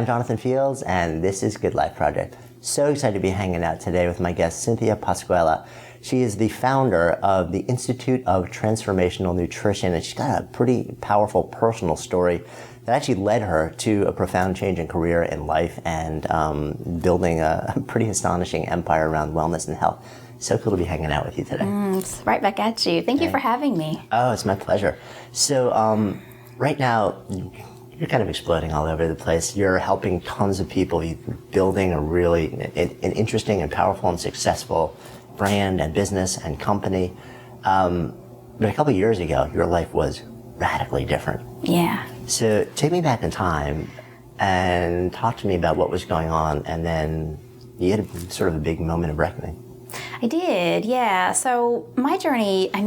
I'm Jonathan Fields, and this is Good Life Project. So excited to be hanging out today with my guest, Cynthia Pasquella. She is the founder of the Institute of Transformational Nutrition, and she's got a pretty powerful personal story that actually led her to a profound change in career and life and building a pretty astonishing empire around wellness and health. So cool to be hanging out with you today. It's right back at you. Thank you for having me. Oh, it's my pleasure. So right now, you're kind of exploding all over the place. You're helping tons of people. You're building a really an interesting and powerful and successful brand and business and company. But a couple of years ago, your life was radically different. Yeah. So take me back in time and talk to me about what was going on, and then you had sort of a big moment of reckoning. I did, yeah. So my journey, I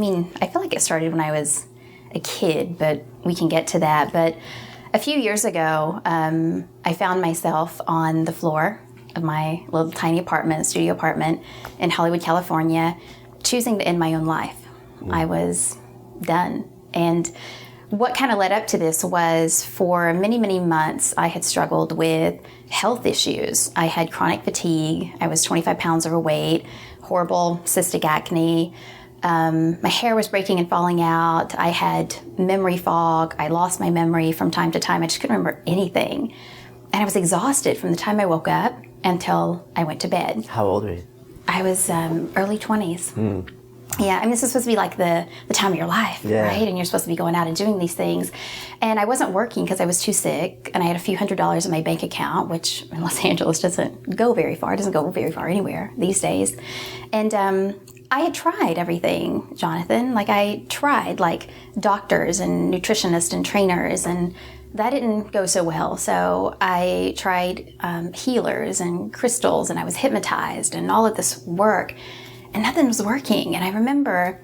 feel like it started when I was a kid, but we can get to that. But a few years ago, I found myself on the floor of my little tiny apartment, studio apartment in Hollywood, California, choosing to end my own life. I was done. And what kind of led up to this was for many, many months, I had struggled with health issues. I had chronic fatigue. I was 25 pounds overweight, horrible cystic acne. My hair was breaking and falling out. I had memory fog. I lost my memory from time to time. I just couldn't remember anything. And I was exhausted from the time I woke up until I went to bed. How old were you? I was early 20s. Yeah, this is supposed to be like the time of your life, right? And you're supposed to be going out and doing these things. And I wasn't working because I was too sick, and I had a few $100s in my bank account, which in Los Angeles doesn't go very far. It doesn't go very far anywhere these days. And I had tried everything, Jonathan. Like I tried like doctors and nutritionists and trainers, and that didn't go so well. So I tried healers and crystals, and I was hypnotized and all of this work. And nothing was working. And I remember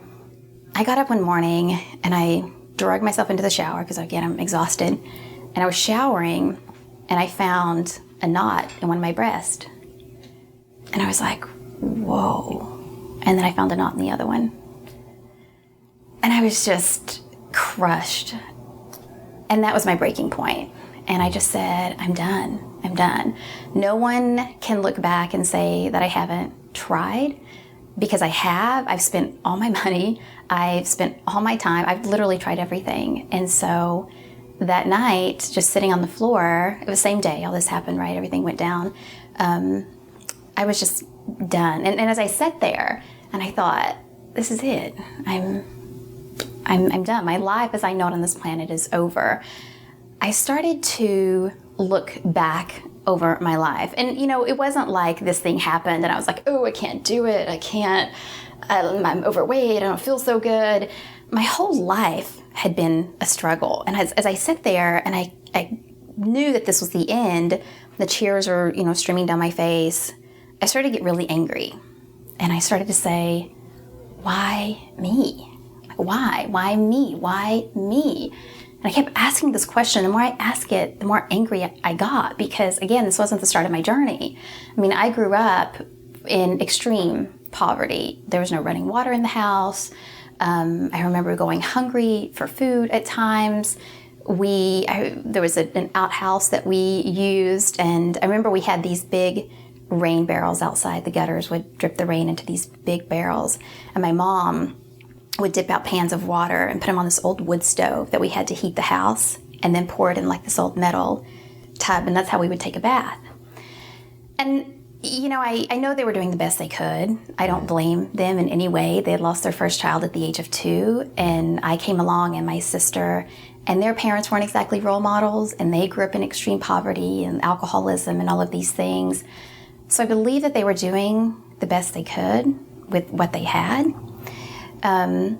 I got up one morning and I dragged myself into the shower because, again, I'm exhausted. And I was showering and I found a knot in one of my breasts. And I was like, whoa. And then I found a knot in the other one. And I was just crushed. And that was my breaking point. And I just said, I'm done. I'm done. No one can look back and say that I haven't tried. Because I have. I've spent all my money. I've spent all my time. I've literally tried everything. And so that night, just sitting on the floor, it was the same day all this happened, right? Everything went down. I was just done. And as I sat there and I thought, this is it. I'm done. My life as I know it on this planet is over. I started to look back over my life. And, it wasn't like this thing happened and I was like, oh, I can't do it. I'm overweight. I don't feel so good. My whole life had been a struggle. And as I sat there and I knew that this was the end, the tears were, streaming down my face, I started to get really angry. And I started to say, why me? Why? Why me? Why me? And I kept asking this question. The more I asked it, the more angry I got because, again, this wasn't the start of my journey. I grew up in extreme poverty. There was no running water in the house. I remember going hungry for food at times. There was an outhouse that we used, and I remember we had these big rain barrels outside. The gutters would drip the rain into these big barrels. And my mom would dip out pans of water and put them on this old wood stove that we had to heat the house and then pour it in like this old metal tub, and that's how we would take a bath. And, I know they were doing the best they could. I don't blame them in any way. They had lost their first child at the age of 2, and I came along and my sister, and their parents weren't exactly role models, and they grew up in extreme poverty and alcoholism and all of these things. So I believe that they were doing the best they could with what they had. But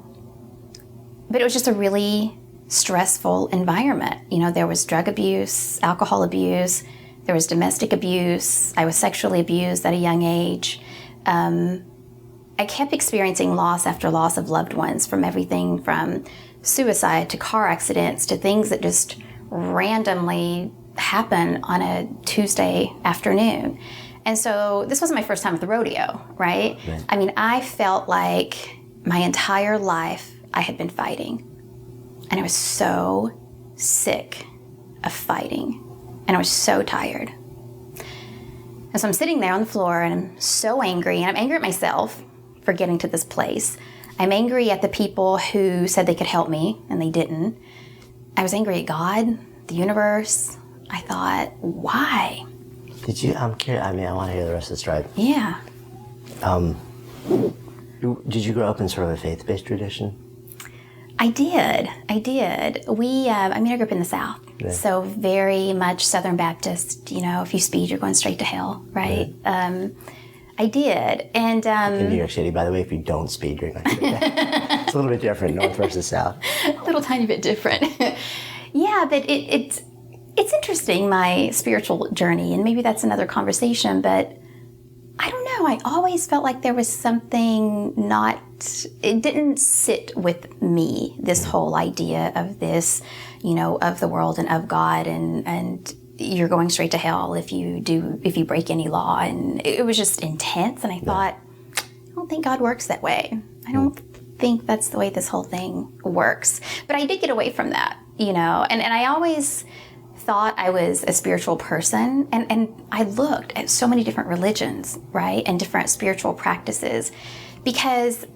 it was just a really stressful environment. There was drug abuse, alcohol abuse, there was domestic abuse. I was sexually abused at a young age. I kept experiencing loss after loss of loved ones, from everything from suicide to car accidents to things that just randomly happen on a Tuesday afternoon. And so this wasn't my first time at the rodeo, right? I felt like my entire life I had been fighting. And I was so sick of fighting. And I was so tired. And so I'm sitting there on the floor and I'm so angry. And I'm angry at myself for getting to this place. I'm angry at the people who said they could help me and they didn't. I was angry at God, the universe. I thought, why? I'm curious, I want to hear the rest of the story. Yeah. Did you grow up in sort of a faith-based tradition? I did. I grew up in the South. Yeah. So very much Southern Baptist, if you speed, you're going straight to hell, right? Yeah. I did. And in New York City, by the way, if you don't speed, you're going straight to hell. It's a little bit different, North versus South. A little tiny bit different. Yeah, but it's interesting, my spiritual journey, and maybe that's another conversation, but I don't know. I always felt like there was something it didn't sit with me, this whole idea of this, of the world and of God and you're going straight to hell if you break any law. And it was just intense. And I thought, I don't think God works that way. I don't think that's the way this whole thing works. But I did get away from that, and I always thought I was a spiritual person, and I looked at so many different religions, right, and different spiritual practices, because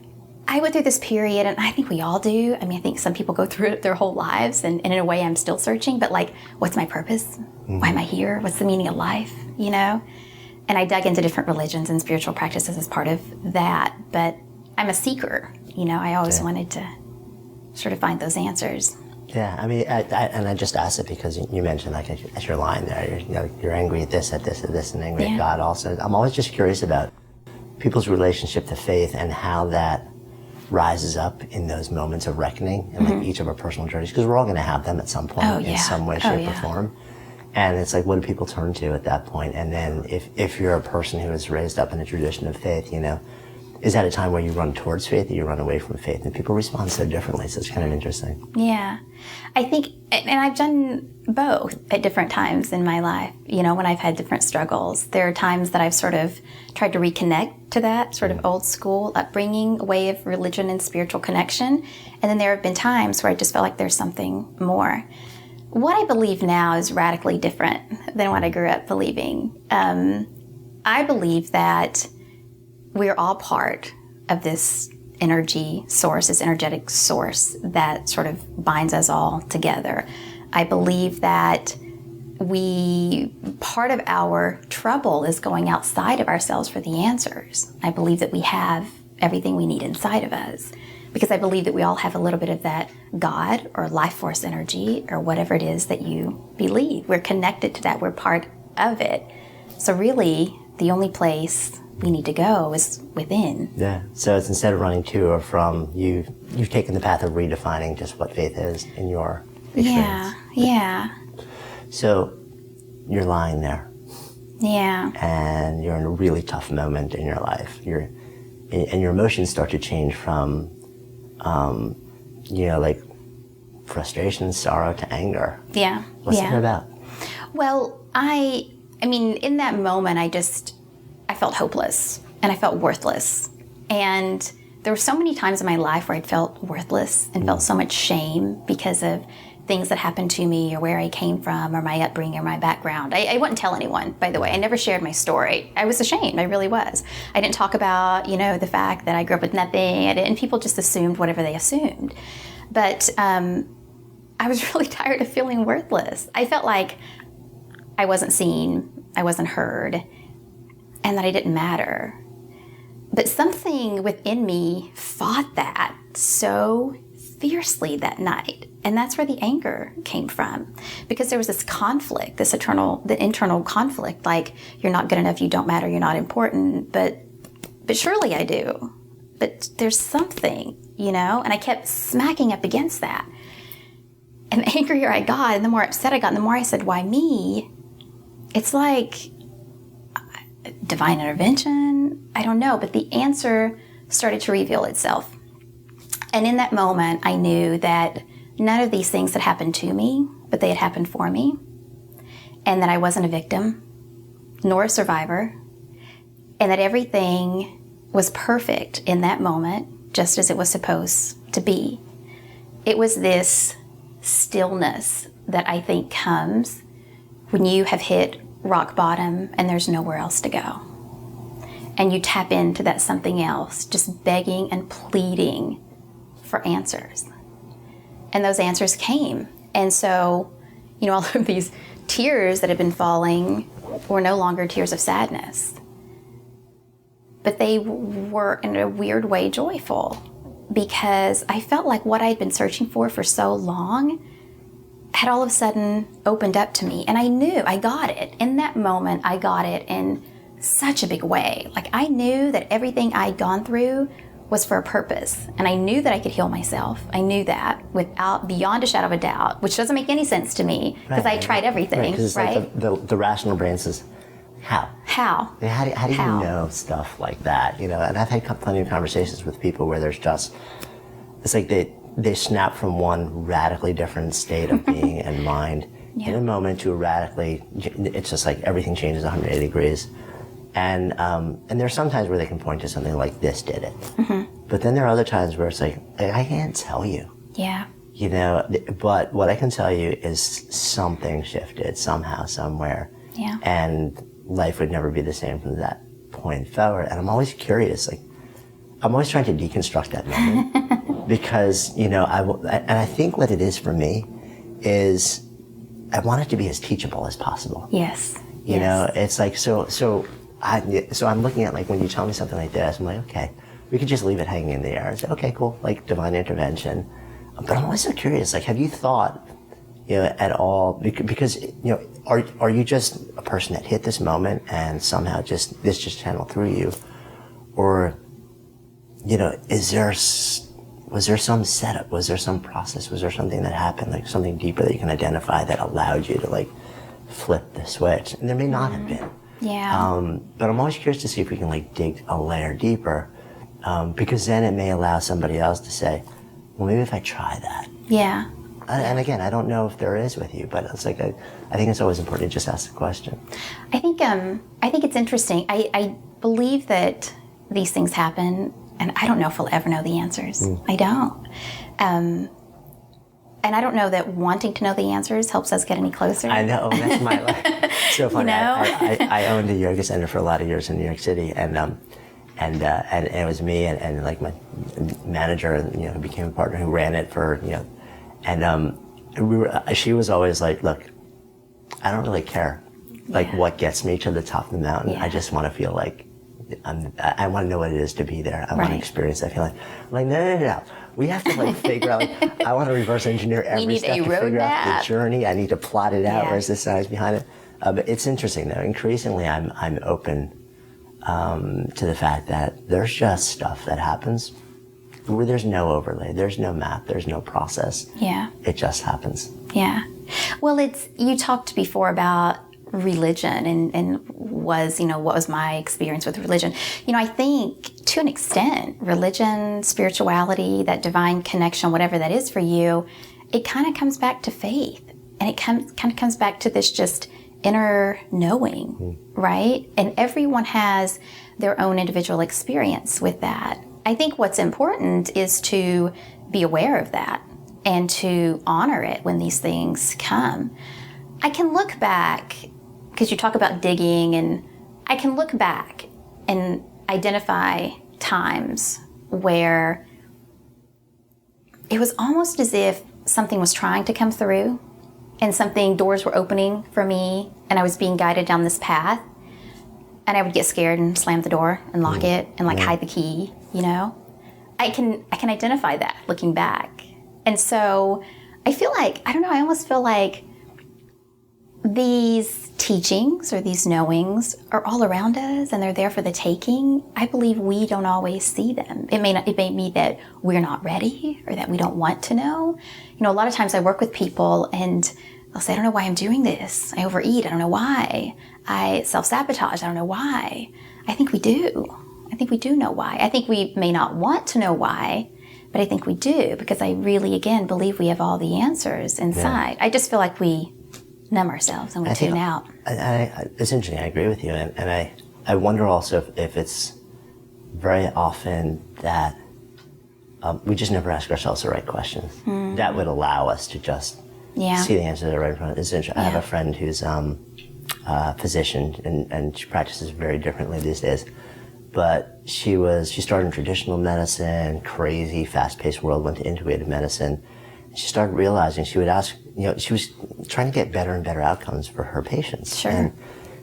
I went through this period, and I think we all do. I think some people go through it their whole lives, and in a way I'm still searching, but what's my purpose? Why am I here? What's the meaning of life, And I dug into different religions and spiritual practices as part of that, but I'm a seeker, I always wanted to sort of find those answers. Yeah, I just asked it because you mentioned, as your line there, you're angry at this, and angry at God also. I'm always just curious about people's relationship to faith and how that rises up in those moments of reckoning in each of our personal journeys, because we're all going to have them at some point in some way, shape, or form. And it's what do people turn to at that point? And then if you're a person who is raised up in a tradition of faith, is that a time where you run towards faith or you run away from faith? And people respond so differently, so it's kind of interesting. Yeah. I think, and I've done both at different times in my life, when I've had different struggles. There are times that I've sort of tried to reconnect to that sort of old school upbringing, way of religion and spiritual connection. And then there have been times where I just felt like there's something more. What I believe now is radically different than what I grew up believing. I believe that we're all part of this energy source, this energetic source that sort of binds us all together. I believe that part of our trouble is going outside of ourselves for the answers. I believe that we have everything we need inside of us, because I believe that we all have a little bit of that God or life force energy or whatever it is that you believe. We're connected to that. We're part of it. So really, the only place we need to go is within. Yeah. So it's instead of running to or from, you've taken the path of redefining just what faith is in your experience. Yeah. So you're lying there. Yeah. And you're in a really tough moment in your life. And your emotions start to change from, frustration, sorrow to anger. Yeah. What's that about? Well, in that moment, I felt hopeless and I felt worthless. And there were so many times in my life where I felt worthless and felt so much shame because of things that happened to me or where I came from or my upbringing or my background. I wouldn't tell anyone, by the way. I never shared my story. I was ashamed. I really was. I didn't talk about, the fact that I grew up with nothing. And people just assumed whatever they assumed. But I was really tired of feeling worthless. I felt like I wasn't seen, I wasn't heard, and that I didn't matter. But something within me fought that so fiercely that night. And that's where the anger came from. Because there was this conflict, the internal conflict, like, you're not good enough, you don't matter, you're not important, but surely I do. But there's something, and I kept smacking up against that. And the angrier I got, and the more upset I got, and the more I said, why me? It's like divine intervention, I don't know, but the answer started to reveal itself. And in that moment, I knew that none of these things had happened to me, but they had happened for me, and that I wasn't a victim, nor a survivor, and that everything was perfect in that moment, just as it was supposed to be. It was this stillness that I think comes when you have hit rock bottom and there's nowhere else to go. And you tap into that something else, just begging and pleading for answers. And those answers came. And so, all of these tears that had been falling were no longer tears of sadness. But they were, in a weird way, joyful, because I felt like what I had been searching for so long had all of a sudden opened up to me. And I knew I got it. In that moment, I got it in such a big way. Like, I knew that everything I'd gone through was for a purpose. And I knew that I could heal myself. I knew that beyond a shadow of a doubt, which doesn't make any sense to me because I tried everything, Because like the rational brain says, how? How? How do you know stuff like that? And I've had plenty of conversations with people where there's just, it's like they snap from one radically different state of being and mind in a moment to it's just like everything changes 180 degrees. And there are some times where they can point to something like, this did it. Mm-hmm. But then there are other times where it's like, I can't tell you. Yeah. But what I can tell you is something shifted somehow, somewhere. Yeah. And life would never be the same from that point forward. And I'm always curious, like, I'm always trying to deconstruct that moment because, and I think what it is for me is I want it to be as teachable as possible. Yes. It's like, so I'm looking at, like, when you tell me something like this, I'm like, okay, we could just leave it hanging in the air. I say, okay, cool, like divine intervention. But I'm always so curious, like, have you thought, at all, because, are you just a person that hit this moment and somehow this just channeled through you? Or, was there some setup? Was there some process? Was there something that happened, like something deeper that you can identify that allowed you to, like, flip the switch? And there may not have been. Yeah. But I'm always curious to see if we can, like, dig a layer deeper, because then it may allow somebody else to say, well, maybe if I try that. Yeah. And again, I don't know if there is with you, but it's like, I think it's always important to just ask the question. I think it's interesting. I believe that these things happen, and I don't know if we'll ever know the answers. I don't. And I don't know that wanting to know the answers helps us get any closer. I know, that's my life. So funny. I owned a yoga center for a lot of years in New York City, and it was me and like my manager, who became a partner, who ran it for, and she was always like, look, I don't really care, like, what gets me to the top of the mountain. Yeah. I just want to feel like I want to know what it is to be there. I want to experience that feeling. I'm like, no. We have to, like, figure out, like, I want to reverse engineer every step to figure out the journey. I need to plot it out. Where's the science behind it? But it's interesting, though. Increasingly, I'm open to the fact that there's just stuff that happens where there's no overlay, there's no map, there's no process. Yeah. It just happens. Yeah. Well, you talked before about religion and what was my experience with religion. I think to an extent, religion, spirituality, that divine connection, whatever that is for you, it kind of comes back to faith. And it kind of comes back to this just inner knowing, right? And everyone has their own individual experience with that. I think what's important is to be aware of that and to honor it when these things come. I can look back, because you talk about digging, and I can look back and identify times where it was almost as if something was trying to come through and doors were opening for me and I was being guided down this path, and I would get scared and slam the door and lock it and hide the key, I can identify that looking back. And so I feel like, I don't know, I almost feel like these teachings or these knowings are all around us and they're there for the taking. I believe we don't always see them. It may be that we're not ready or that we don't want to know. A lot of times I work with people and they'll say, I don't know why I'm doing this. I overeat. I don't know why. I self-sabotage. I don't know why. I think we do. I think we do know why. I think we may not want to know why, but I think we do, because I really, again, believe we have all the answers inside. Yeah. I just feel like we numb ourselves and we tune out. It's interesting. I agree with you. And I wonder also if it's very often that we just never ask ourselves the right questions that would allow us to just see the answers that are right in front of us. It's interesting. I have a friend who's a physician, and she practices very differently these days. But she started in traditional medicine, crazy, fast-paced world, went to integrative medicine. And she started realizing she would ask, she was trying to get better and better outcomes for her patients. Sure. And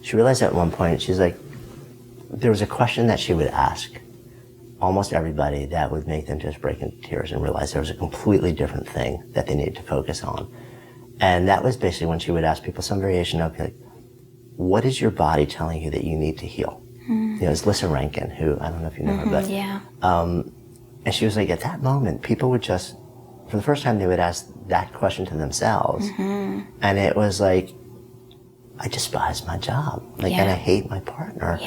she realized at one point, she's like, there was a question that she would ask almost everybody that would make them just break into tears and realize there was a completely different thing that they needed to focus on. And that was basically when she would ask people some variation of, like, what is your body telling you that you need to heal? It's Lissa Rankin, who, I don't know if you know her, but and she was like, at that moment, people would just, for the first time, they would ask that question to themselves, and it was like, I despise my job, and I hate my partner,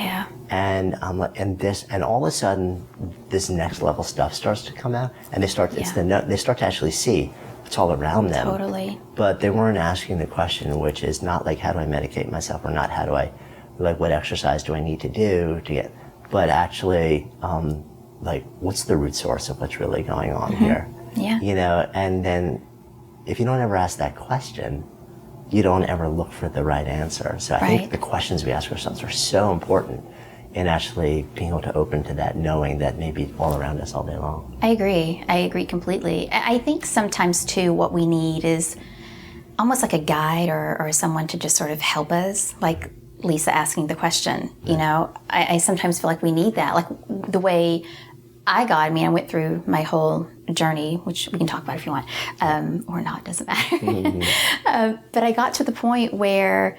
and and all of a sudden, this next level stuff starts to come out, and they start to actually see what's all around them. Totally. But they weren't asking the question, which is not like, how do I medicate myself, or not how do I, like, what exercise do I need to do to get, but actually, like, what's the root source of what's really going on here? Yeah. And then if you don't ever ask that question, you don't ever look for the right answer. So I think the questions we ask ourselves are so important in actually being able to open to that, knowing that may be all around us all day long. I agree completely. I think sometimes too what we need is almost like a guide or someone to just sort of help us, like Lisa asking the question. I sometimes feel like we need that, like the way I went through my whole journey, which we can talk about if you want, or not, doesn't matter. But I got to the point where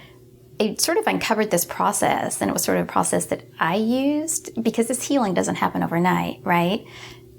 it sort of uncovered this process, and it was sort of a process that I used, because this healing doesn't happen overnight, right?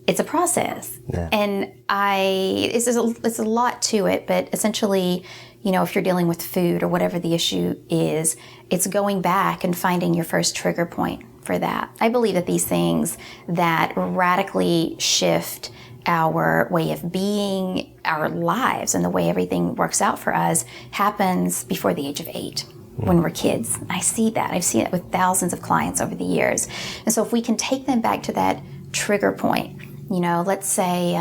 It's a process. Yeah. And it's a lot to it, but essentially, if you're dealing with food or whatever the issue is, it's going back and finding your first trigger point for that. I believe that these things that radically shift our way of being, our lives, and the way everything works out for us happens before the age of 8 when we're kids. I see that. I've seen it with thousands of clients over the years. And so if we can take them back to that trigger point, let's say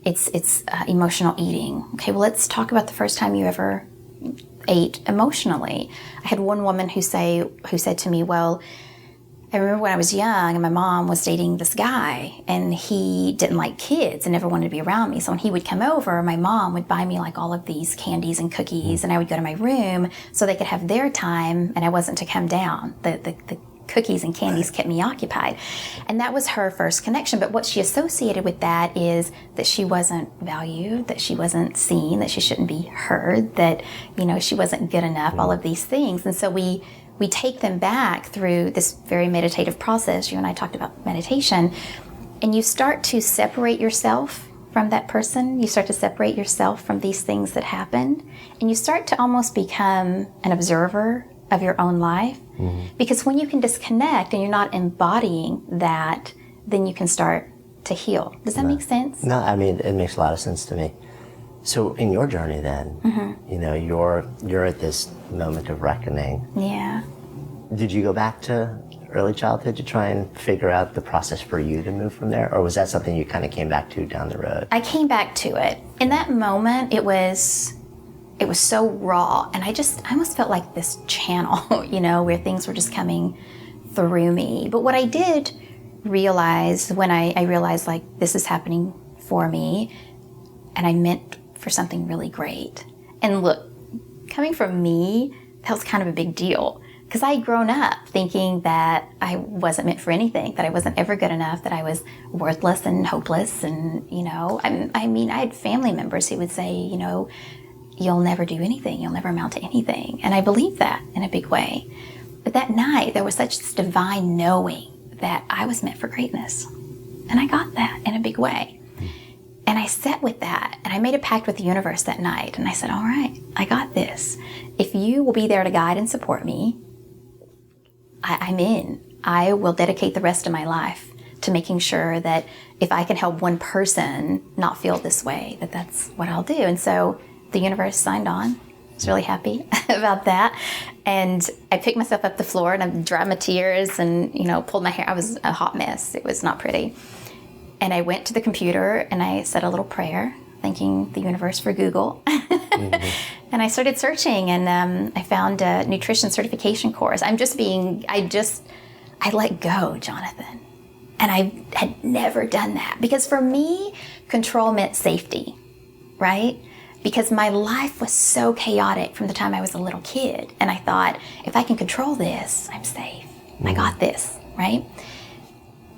it's emotional eating. Okay, well, let's talk about the first time you ever ate emotionally. I had one woman who said to me, well, I remember when I was young and my mom was dating this guy, and he didn't like kids and never wanted to be around me. So when he would come over, my mom would buy me like all of these candies and cookies, and I would go to my room so they could have their time and I wasn't to come down. The cookies and candies kept me occupied. And that was her first connection. But what she associated with that is that she wasn't valued, that she wasn't seen, that she shouldn't be heard, that, she wasn't good enough, all of these things. And so we take them back through this very meditative process. You and I talked about meditation, and you start to separate yourself from that person. You start to separate yourself from these things that happened, and you start to almost become an observer of your own life. Because when you can disconnect and you're not embodying that, then you can start to heal. Does that make sense? No, it makes a lot of sense to me. So in your journey then, you're at this moment of reckoning. Yeah. Did you go back to early childhood to try and figure out the process for you to move from there? Or was that something you kind of came back to down the road? I came back to it. In that moment, it was so raw, and I almost felt like this channel, where things were just coming through me. But what I did realize when I realized, like, this is happening for me, and I meant for something really great. And look, coming from me, that was kind of a big deal, because I had grown up thinking that I wasn't meant for anything, that I wasn't ever good enough, that I was worthless and hopeless. And, I had family members who would say, you'll never do anything, you'll never amount to anything. And I believed that in a big way. But that night, there was such this divine knowing that I was meant for greatness. And I got that in a big way. And I sat with that, and I made a pact with the universe that night. And I said, all right, I got this. If you will be there to guide and support me, I'm in. I will dedicate the rest of my life to making sure that if I can help one person not feel this way, that's what I'll do. And so the universe signed on. I was really happy about that. And I picked myself up the floor, and I dried my tears and, pulled my hair. I was a hot mess. It was not pretty. And I went to the computer and I said a little prayer. thanking the universe for Google. And I started searching, and I found a nutrition certification course. I let go, Jonathan. And I had never done that, because for me, control meant safety, right? Because my life was so chaotic from the time I was a little kid. And I thought, if I can control this, I'm safe. I got this, right?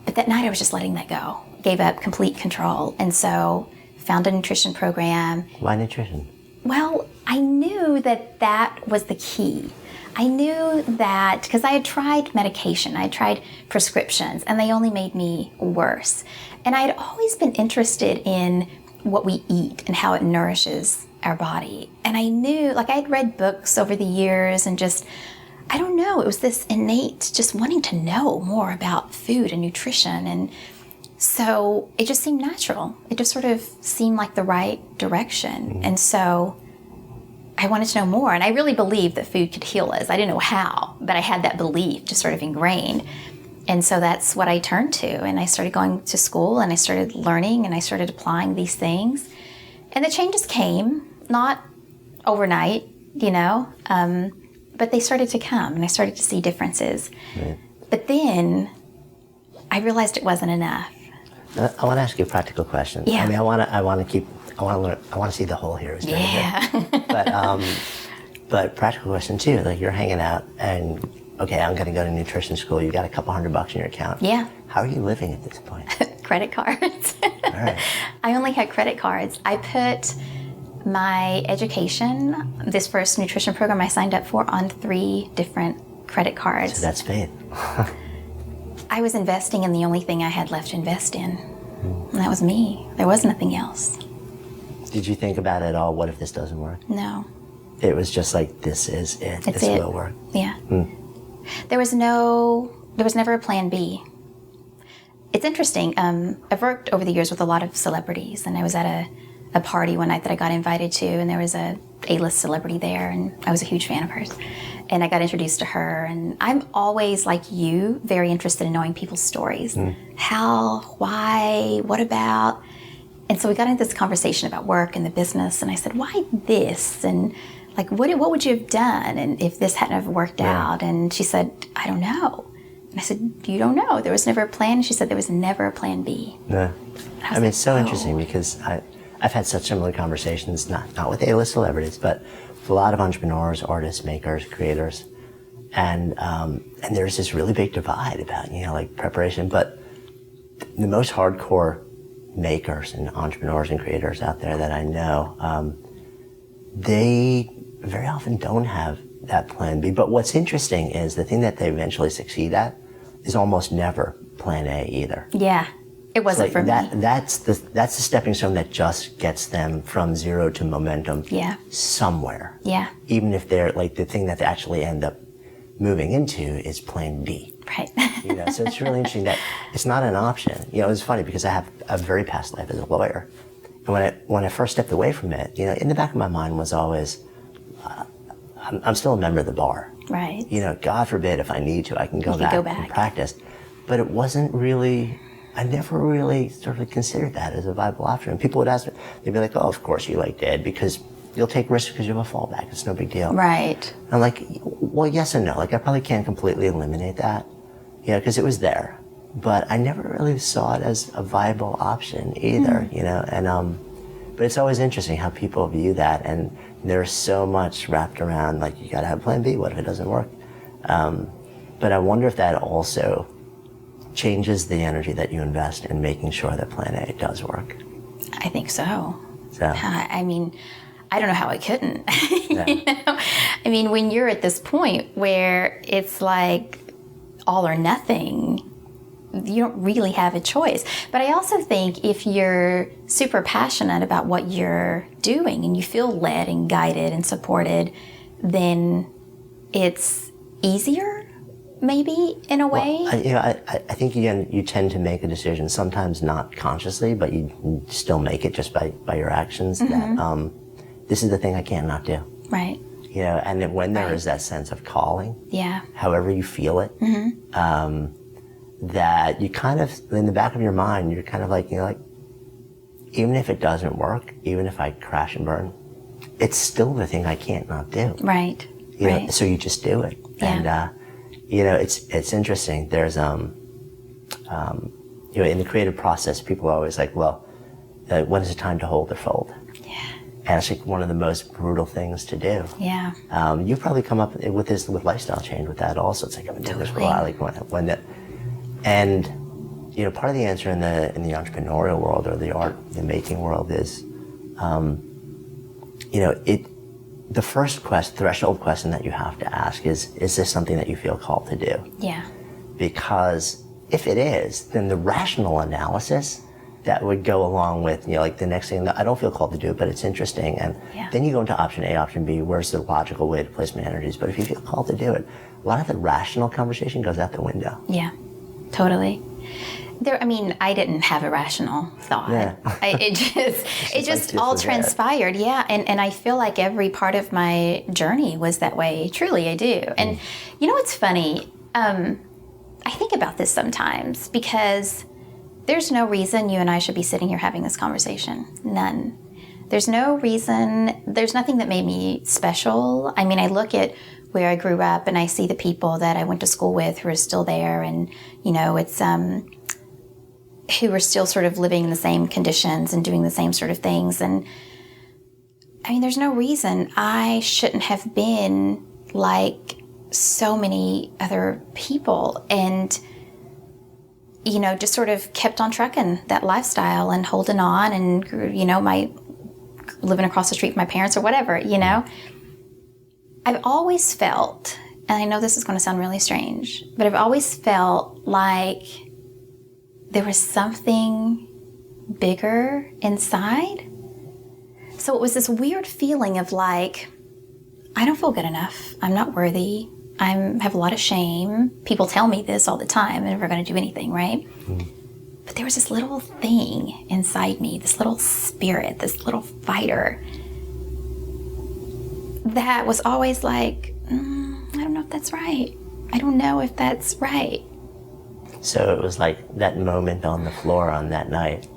But that night I was just letting that go. Gave up complete control. And so found a nutrition program. Why nutrition? Well, I knew that was the key. I knew that because I had tried medication, I had tried prescriptions, and they only made me worse. And I had always been interested in what we eat and how it nourishes our body. And I knew, like, I had read books over the years and just, I don't know, it was this innate just wanting to know more about food and nutrition. And so it just seemed natural. It just sort of seemed like the right direction. And so I wanted to know more, and I really believed that food could heal us. I didn't know how, but I had that belief just sort of ingrained. And so that's what I turned to, and I started going to school, and I started learning, and I started applying these things. And the changes came, not overnight, but they started to come, and I started to see differences. Right. But then I realized it wasn't enough. I want to ask you a practical question. Yeah. I mean, I want to see the whole here. Yeah. But practical question too. Like, you're hanging out, and okay, I'm going to go to nutrition school. You got a couple $100 in your account. Yeah. How are you living at this point? Credit cards. All right. I only had credit cards. I put my education, this first nutrition program I signed up for, on 3 different credit cards. So that's faith. I was investing in the only thing I had left to invest in, and that was me. There was nothing else. Did you think about it at all? What if this doesn't work? No. It was just like, this is it. This will work. Yeah. There was never a plan B. It's interesting. I've worked over the years with a lot of celebrities, and I was at a party one night that I got invited to, and there was a A-list celebrity there, and I was a huge fan of hers. And I got introduced to her, and I'm always, like you, very interested in knowing people's stories. How, why, what about? And so we got into this conversation about work and the business, and I said, why this? And like, what would you have done and if this hadn't ever worked out? And she said, I don't know. And I said, you don't know? There was never a plan? She said, there was never a plan B. Yeah. I mean, it's so interesting, because I've had such similar conversations, not with A-list celebrities, but with a lot of entrepreneurs, artists, makers, creators. And there's this really big divide about, like, preparation. But the most hardcore makers and entrepreneurs and creators out there that I know, they very often don't have that plan B. But what's interesting is the thing that they eventually succeed at is almost never plan A either. Yeah, it wasn't for me. That's the stepping stone that just gets them from zero to momentum somewhere. Yeah. Even if they're like, the thing that they actually end up moving into is plan B. Right. So it's really interesting that it's not an option. It's funny because I have a very past life as a lawyer. And when I first stepped away from it, in the back of my mind was always, I'm still a member of the bar. Right. God forbid, if I need to, I can go back and practice. But it wasn't really, I never really sort of considered that as a viable option. And people would ask me, they'd be like, oh, of course you did, because you'll take risks because you have a fallback. It's no big deal. Right. I'm like, well, yes and no. Like, I probably can't completely eliminate that, because it was there. But I never really saw it as a viable option either, and but it's always interesting how people view that, and there's so much wrapped around, like, you gotta have plan B, what if it doesn't work? But I wonder if that also changes the energy that you invest in making sure that plan A does work. I think so. I mean, I don't know how I couldn't. I mean, when you're at this point where it's like all or nothing, you don't really have a choice. But I also think if you're super passionate about what you're doing and you feel led and guided and supported, then it's easier, maybe, in a way. I think, again, you tend to make a decision, sometimes not consciously, but you still make it just by your actions, that this is the thing I can't not do. Right. And then when there is that sense of calling, however you feel it, that you kind of, in the back of your mind, you're kind of like, even if it doesn't work, even if I crash and burn, it's still the thing I can't not do. Right. You know, so you just do it. Yeah. And, you know, it's interesting. There's, you know, in the creative process, people are always like, well, when is it time to hold or fold? Yeah. And it's like one of the most brutal things to do. Yeah. You've probably come up with this, with lifestyle change, with that also. It's like, I've been doing this for a while, like when that, and, you know, part of the answer in the entrepreneurial world or the art, the making world is, you know, the first threshold question that you have to ask is this something that you feel called to do? Yeah. Because if it is, then the rational analysis that would go along with, you know, like the next thing that I don't feel called to do, but it's interesting. And then you go into option A, option B, where's the logical way to place my energies? But if you feel called to do it, a lot of the rational conversation goes out the window. Yeah, totally. I mean, I didn't have a rational thought. Yeah. It just like all was transpired. Yeah. And I feel like every part of my journey was that way. Truly, I do. And you know what's funny? I think about this sometimes because there's no reason you and I should be sitting here having this conversation. None. There's no reason, there's nothing that made me special. I mean, I look at where I grew up and I see the people that I went to school with who are still there, and, you know, it's, who are still sort of living in the same conditions and doing the same sort of things. And I mean, there's no reason I shouldn't have been like so many other people, and, you know, just sort of kept on trucking that lifestyle and holding on, and, you know, living across the street from my parents or whatever, you know. I've always felt, and I know this is going to sound really strange, but I've always felt like there was something bigger inside. So it was this weird feeling of like, I don't feel good enough. I'm not worthy. I have a lot of shame. People tell me this all the time. I'm never going to do anything, right? But there was this little thing inside me, this little spirit, this little fighter that was always like, I don't know if that's right. I don't know if that's right. So it was like that moment on the floor on that night.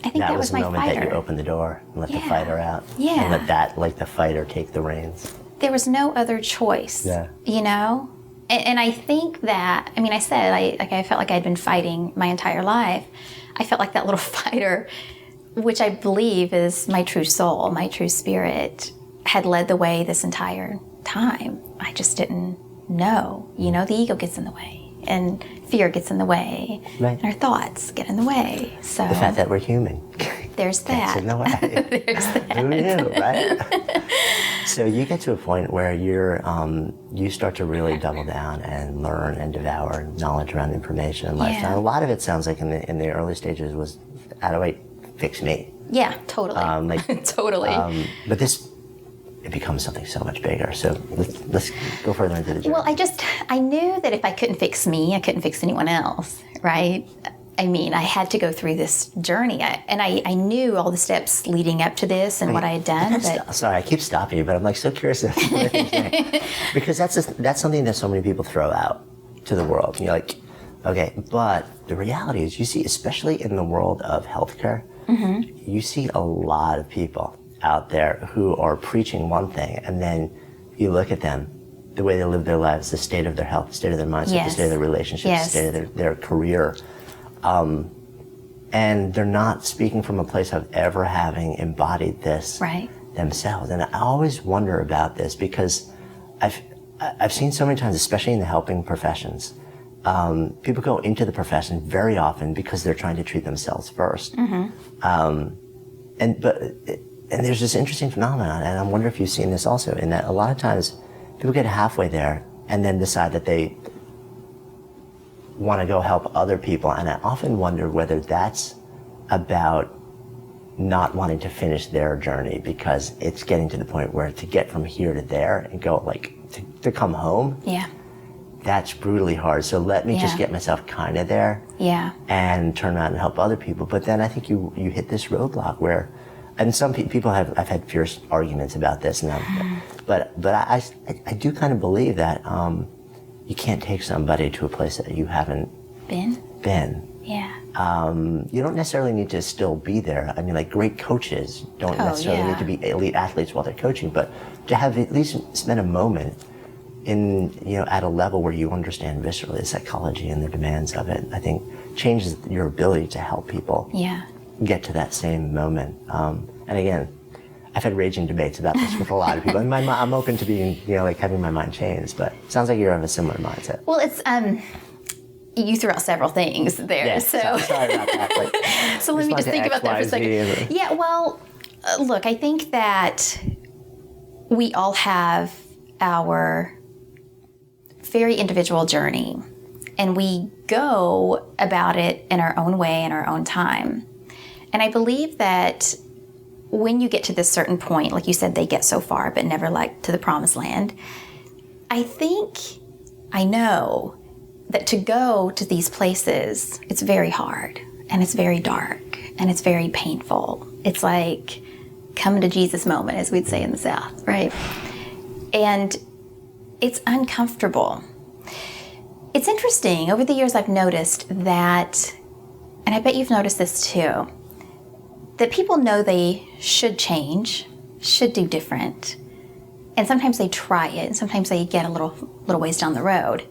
I think that was my the moment fighter. that you opened the door and let the fighter out. Yeah. And let that, like the fighter, take the reins. There was no other choice. Yeah. You know? And I think that, I mean, I said, I felt like I'd been fighting my entire life. I felt like that little fighter, which I believe is my true soul, my true spirit, had led the way this entire time. I just didn't know. You know, the ego gets in the way, and fear gets in the way, right. and our thoughts get in the way. So the fact that we're human. There's that. Gets in the way. There's that. Who knew, right? So you get to a point where you start to really double down and learn and devour knowledge around information and lifestyle. Yeah. A lot of it sounds like in the early stages was, how do I fix me? Yeah, totally. Totally. But it becomes something so much bigger. So let's go further into the journey. Well, I knew that if I couldn't fix me, I couldn't fix anyone else, right? I mean, I had to go through this journey. I knew all the steps leading up to this and what I had done. Sorry, I keep stopping you, but I'm like so curious because that's something that so many people throw out to the world. And you're like, okay, but the reality is, you see, especially in the world of healthcare, you see a lot of people out there who are preaching one thing, and then you look at them, the way they live their lives, the state of their health, the state of their mindset, the state of their relationships, the state of their career. And they're not speaking from a place of ever having embodied this themselves. And I always wonder about this because I've seen so many times, especially in the helping professions, people go into the profession very often because they're trying to treat themselves first. And there's this interesting phenomenon, and I wonder if you've seen this also, in that a lot of times people get halfway there and then decide that they want to go help other people. And I often wonder whether that's about not wanting to finish their journey, because it's getting to the point where to get from here to there and go, like, to come home, that's brutally hard. So let me just get myself kind of there and turn around and help other people. But then I think you hit this roadblock where, and some people I've had fierce arguments about this, and but I do kind of believe that you can't take somebody to a place that you haven't been. Yeah. You don't necessarily need to still be there. I mean, like great coaches don't necessarily need to be elite athletes while they're coaching, but to have at least spend a moment in, at a level where you understand viscerally the psychology and the demands of it, I think changes your ability to help people get to that same moment. And again, I've had raging debates about this with a lot of people, and I'm open to being, having my mind changed, but it sounds like you have a similar mindset. Well, it's, you threw out several things there. Yeah, so sorry about that. So let me just think about that for a second. Yeah, well, look, I think that we all have our very individual journey, and we go about it in our own way, in our own time. And I believe that when you get to this certain point, like you said, they get so far, but never like to the promised land. I know that to go to these places, it's very hard, and it's very dark, and it's very painful. It's like come to Jesus moment, as we'd say in the South, right? And it's uncomfortable. It's interesting. Over the years, I've noticed that, and I bet you've noticed this too, that people know they should change, should do different. And sometimes they try it, and sometimes they get a little ways down the road.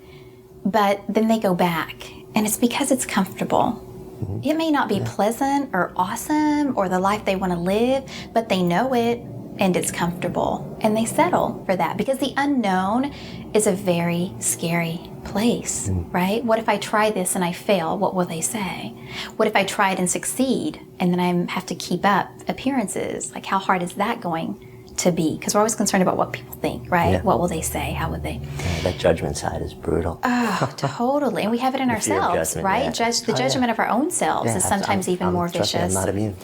But then they go back, and it's because it's comfortable. Mm-hmm. It may not be pleasant or awesome or the life they want to live, but they know it, and it's comfortable. And they settle for that, because the unknown is a very scary place, right? What if I try this and I fail? What will they say? What if I try it and succeed, and then I have to keep up appearances? Like, how hard is that going to be? Because we're always concerned about what people think, right? Yeah. What will they say? How would they? Yeah, that judgment side is brutal. Oh, totally. And we have it in ourselves, right? Yeah. The judgment of our own selves is sometimes even more vicious. I'm not immune.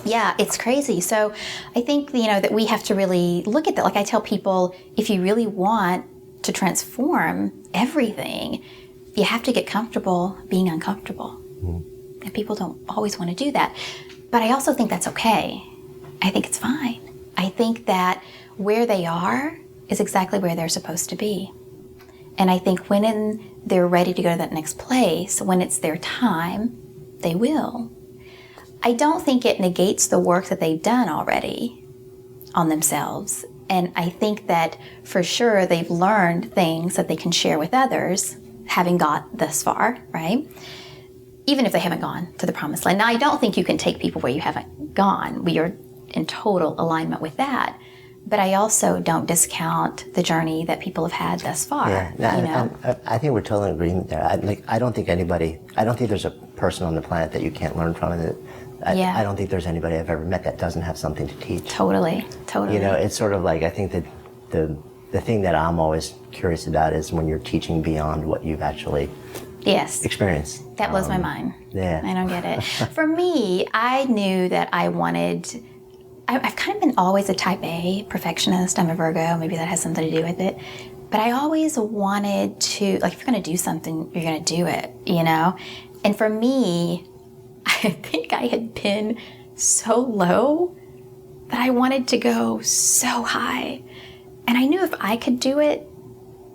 Yeah, it's crazy. So I think, that we have to really look at that. Like I tell people, if you really want to transform everything, you have to get comfortable being uncomfortable. And people don't always want to do that. But I also think that's okay. I think it's fine. I think that where they are is exactly where they're supposed to be. And I think when they're ready to go to that next place, when it's their time, they will. I don't think it negates the work that they've done already on themselves. And I think that for sure they've learned things that they can share with others, having got thus far, right? Even if they haven't gone to the promised land. Now, I don't think you can take people where you haven't gone. We are in total alignment with that. But I also don't discount the journey that people have had thus far. Yeah, I think we're totally in agreement there. I don't think there's a person on the planet that you can't learn from. I don't think there's anybody I've ever met that doesn't have something to teach. Totally. It's sort of like, I think that the thing that I'm always curious about is when you're teaching beyond what you've actually experienced. That blows my mind. Yeah. I don't get it. For me, I knew that I've kind of been always a type A perfectionist. I'm a Virgo. Maybe that has something to do with it. But I always wanted to, like, if you're going to do something, you're going to do it, And for me, I think I had been so low that I wanted to go so high. And I knew if I could do it,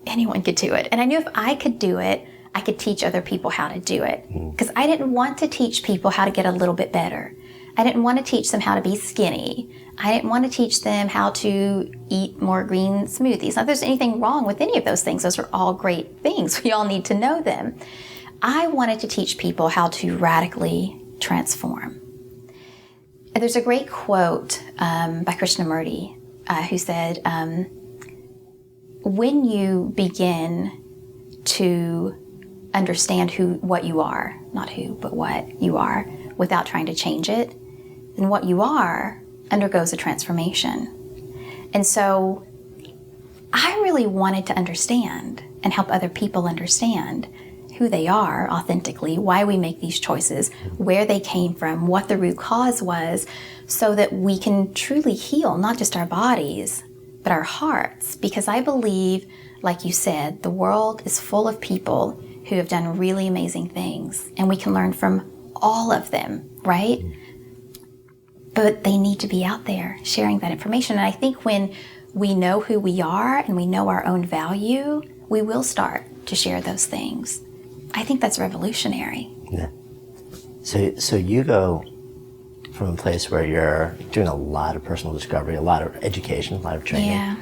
anyone could do it. And I knew if I could do it, I could teach other people how to do it. Because I didn't want to teach people how to get a little bit better. I didn't want to teach them how to be skinny. I didn't want to teach them how to eat more green smoothies. Not that there's anything wrong with any of those things. Those are all great things. We all need to know them. I wanted to teach people how to radically transform. And there's a great quote by Krishnamurti who said, when you begin to understand what you are, not who, but what you are, without trying to change it, then what you are undergoes a transformation. And so I really wanted to understand and help other people understand who they are authentically, why we make these choices, where they came from, what the root cause was, so that we can truly heal not just our bodies, but our hearts. Because I believe, like you said, the world is full of people who have done really amazing things, and we can learn from all of them, right? But they need to be out there sharing that information. And I think when we know who we are and we know our own value, we will start to share those things. I think that's revolutionary. Yeah. So you go from a place where you're doing a lot of personal discovery, a lot of education, a lot of training, Yeah.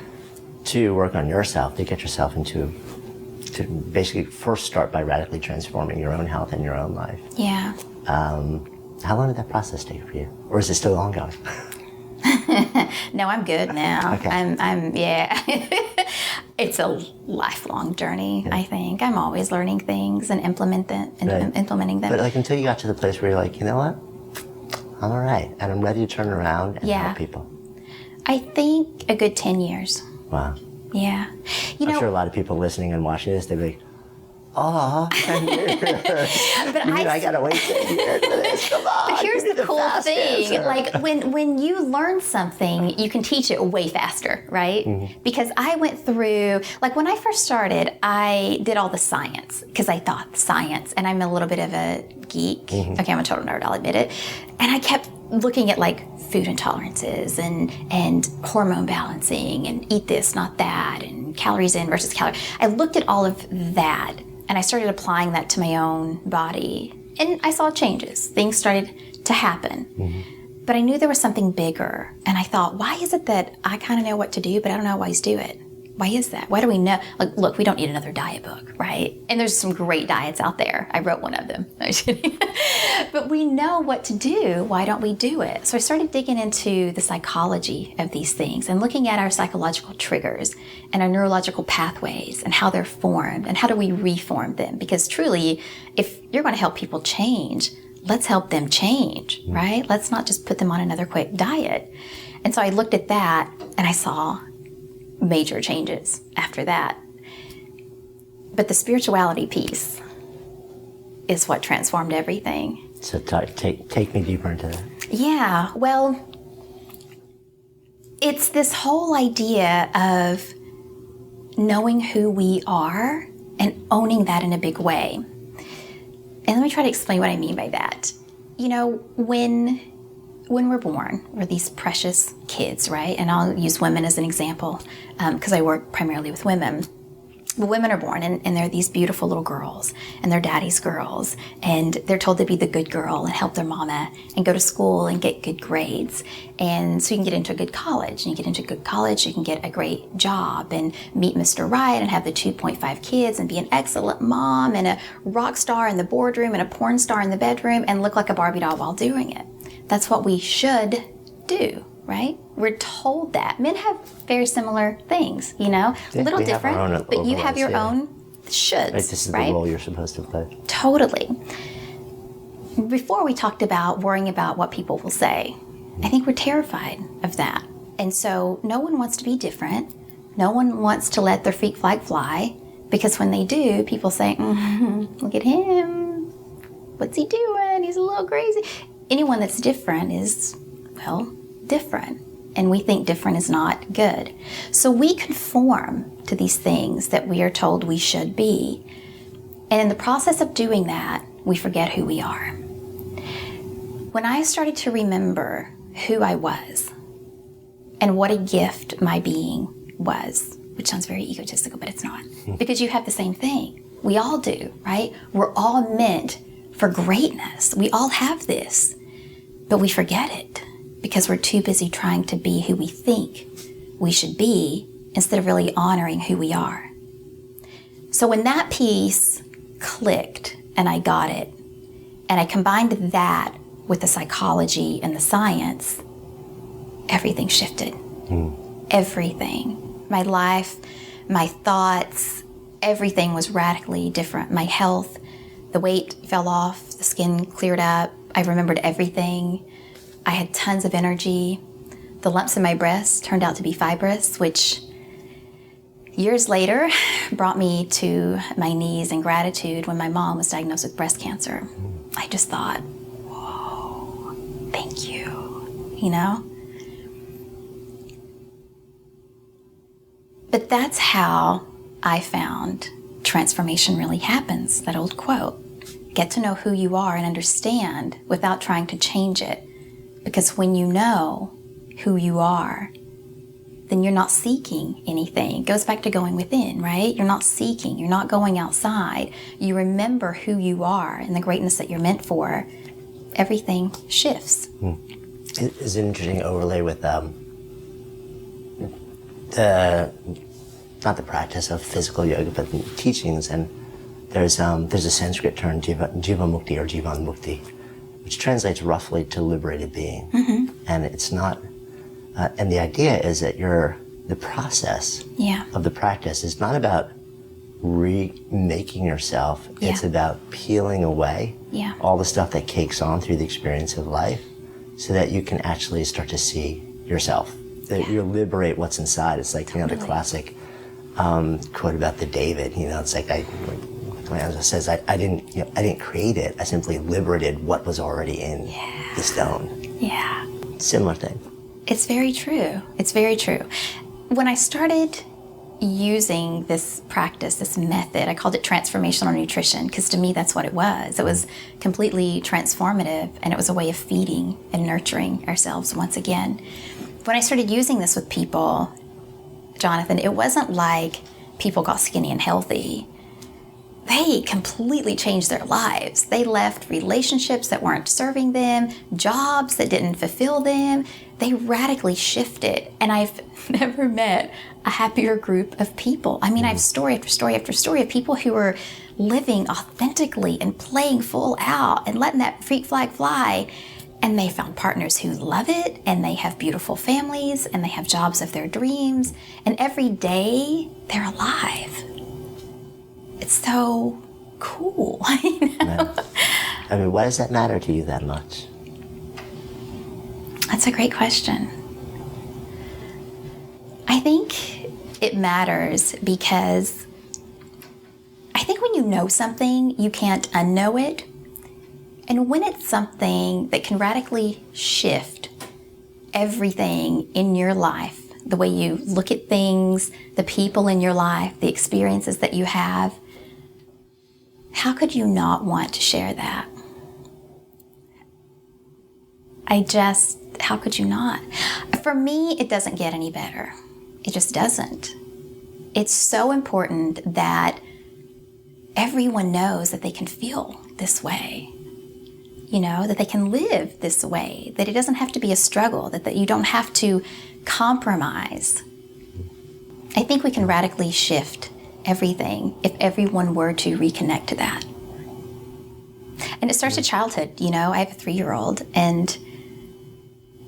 to work on yourself, to get yourself to basically first start by radically transforming your own health and your own life. Yeah. How long did that process take for you? Or is it still ongoing? No, I'm good now. Okay. I'm yeah. It's a lifelong journey, I think. I'm always learning things and implementing them. But like until you got to the place where you're like, you know what? I'm all right. And I'm ready to turn around and help people. I think a good 10 years. Wow. Yeah. I'm sure a lot of people listening and watching this, they'd be like, oh, 10 years. But I got to wait 10 years for this. Come on. But here's the cool thing. Answer. Like when you learn something, you can teach it way faster, right? Mm-hmm. Because I went through, like when I first started, I did all the science because I thought science, and I'm a little bit of a geek. Mm-hmm. Okay, I'm a total nerd, I'll admit it. And I kept looking at like food intolerances and hormone balancing and eat this, not that, and calories in versus calories. I looked at all of that and I started applying that to my own body. And I saw changes. Things started to happen. Mm-hmm. But I knew there was something bigger. And I thought, why is it that I kind of know what to do, but I don't know how to do it? Why is that? Why do we know? Like, look, we don't need another diet book, right? And there's some great diets out there. I wrote one of them. No, I'm just kidding. But we know what to do. Why don't we do it? So I started digging into the psychology of these things and looking at our psychological triggers and our neurological pathways and how they're formed and how do we reform them? Because truly, if you're going to help people change, let's help them change, right? Let's not just put them on another quick diet. And so I looked at that and I saw major changes after that. But the spirituality piece is what transformed everything. So take me deeper into that. Yeah, well, it's this whole idea of knowing who we are and owning that in a big way. And let me try to explain what I mean by that. You know, when we're born, we're these precious kids, right? And I'll use women as an example because I work primarily with women. But women are born and they're these beautiful little girls and they're daddy's girls and they're told to be the good girl and help their mama and go to school and get good grades. And so you can get into a good college, and you get into a good college, you can get a great job and meet Mr. Right and have the 2.5 kids and be an excellent mom and a rock star in the boardroom and a porn star in the bedroom and look like a Barbie doll while doing it. That's what we should do, right? We're told that. Men have very similar things, you know, a little different, but you have your own shoulds, right? This is the role you're supposed to play. Totally. Before we talked about worrying about what people will say. I think we're terrified of that. And so no one wants to be different. No one wants to let their freak flag fly because when they do, people say, look at him. What's he doing? He's a little crazy. Anyone that's different is, well, different. And we think different is not good. So we conform to these things that we are told we should be. And in the process of doing that, we forget who we are. When I started to remember who I was and what a gift my being was, which sounds very egotistical, but it's not, because you have the same thing. We all do, right? We're all meant for greatness. We all have this, but we forget it because we're too busy trying to be who we think we should be instead of really honoring who we are. So when that piece clicked and I got it, and I combined that with the psychology and the science, everything shifted. Everything. My life, my thoughts, everything was radically different. My health, the weight fell off, the skin cleared up. I remembered everything. I had tons of energy. The lumps in my breast turned out to be fibrous, which years later brought me to my knees in gratitude when my mom was diagnosed with breast cancer. I just thought, whoa, thank you, you know? But that's how I found transformation really happens, that old quote. Get to know who you are and understand without trying to change it. Because when you know who you are, then you're not seeking anything. It goes back to going within, right? You're not seeking. You're not going outside. You remember who you are and the greatness that you're meant for. everything shifts. It's an interesting overlay with not the practice of physical yoga, but the teachings. And there's a Sanskrit term, jiva mukti or jivan mukti, which translates roughly to liberated being. And it's not, and the idea is that the process of the practice is not about remaking yourself. It's about peeling away all the stuff that cakes on through the experience of life so that you can actually start to see yourself. That you liberate what's inside. It's like, the classic quote about the David, it's like, it says, I didn't create it. I simply liberated what was already in the stone. Yeah. Similar thing. It's very true. It's very true. When I started using this practice, this method, I called it Transformational Nutrition, because to me that's what it was. It was completely transformative, and it was a way of feeding and nurturing ourselves once again. When I started using this with people, Jonathan, it wasn't like people got skinny and healthy. They completely changed their lives. They left relationships that weren't serving them, jobs that didn't fulfill them. They radically shifted. And I've never met a happier group of people. I mean, I have story after story after story of people who are living authentically and playing full out and letting that freak flag fly. And they found partners who love it, and they have beautiful families, and they have jobs of their dreams. And every day they're alive. It's so cool. I mean, why does that matter to you that much? That's a great question. I think it matters because I think when you know something, you can't unknow it. And when it's something that can radically shift everything in your life, the way you look at things, the people in your life, the experiences that you have, how could you not want to share that? How could you not? For me, it doesn't get any better. It just doesn't. It's so important that everyone knows that they can feel this way. That they can live this way, that it doesn't have to be a struggle, that you don't have to compromise. I think we can radically shift everything if everyone were to reconnect to that. And it starts at childhood. I have a 3-year-old, and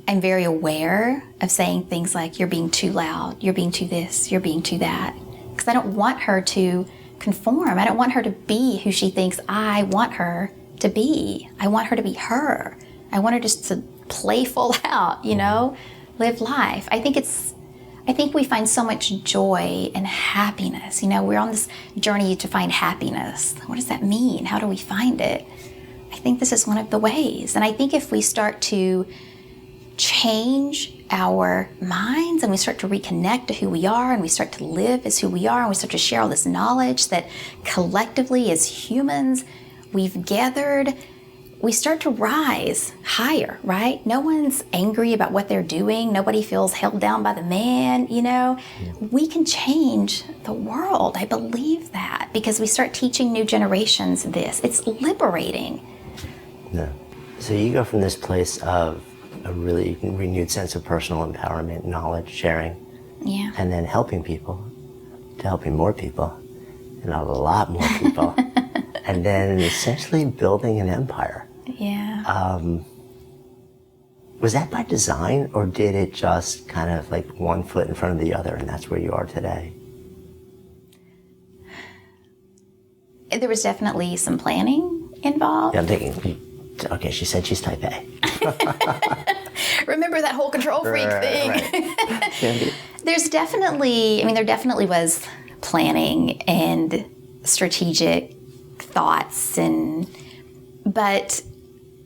I'm very aware of saying things like, you're being too loud, you're being too this, you're being too that. Because I don't want her to conform. I don't want her to be who she thinks I want her to be. I want her to be her. I want her just to play full out, live life. I think we find so much joy and happiness. We're on this journey to find happiness. What does that mean? How do we find it? I think this is one of the ways. And I think if we start to change our minds and we start to reconnect to who we are and we start to live as who we are and we start to share all this knowledge that collectively as humans we've gathered, we start to rise higher, right? No one's angry about what they're doing. Nobody feels held down by the man, We can change the world. I believe that because we start teaching new generations this. It's liberating. Yeah. So you go from this place of a really renewed sense of personal empowerment, knowledge sharing, and then helping people to helping more people and a lot more people. And then essentially building an empire. Yeah. Was that by design, or did it just kind of like one foot in front of the other, and that's where you are today? There was definitely some planning involved. Yeah, I'm thinking, okay, she said she's type A. Remember that whole control freak thing. Right. there definitely was planning and strategic thoughts, but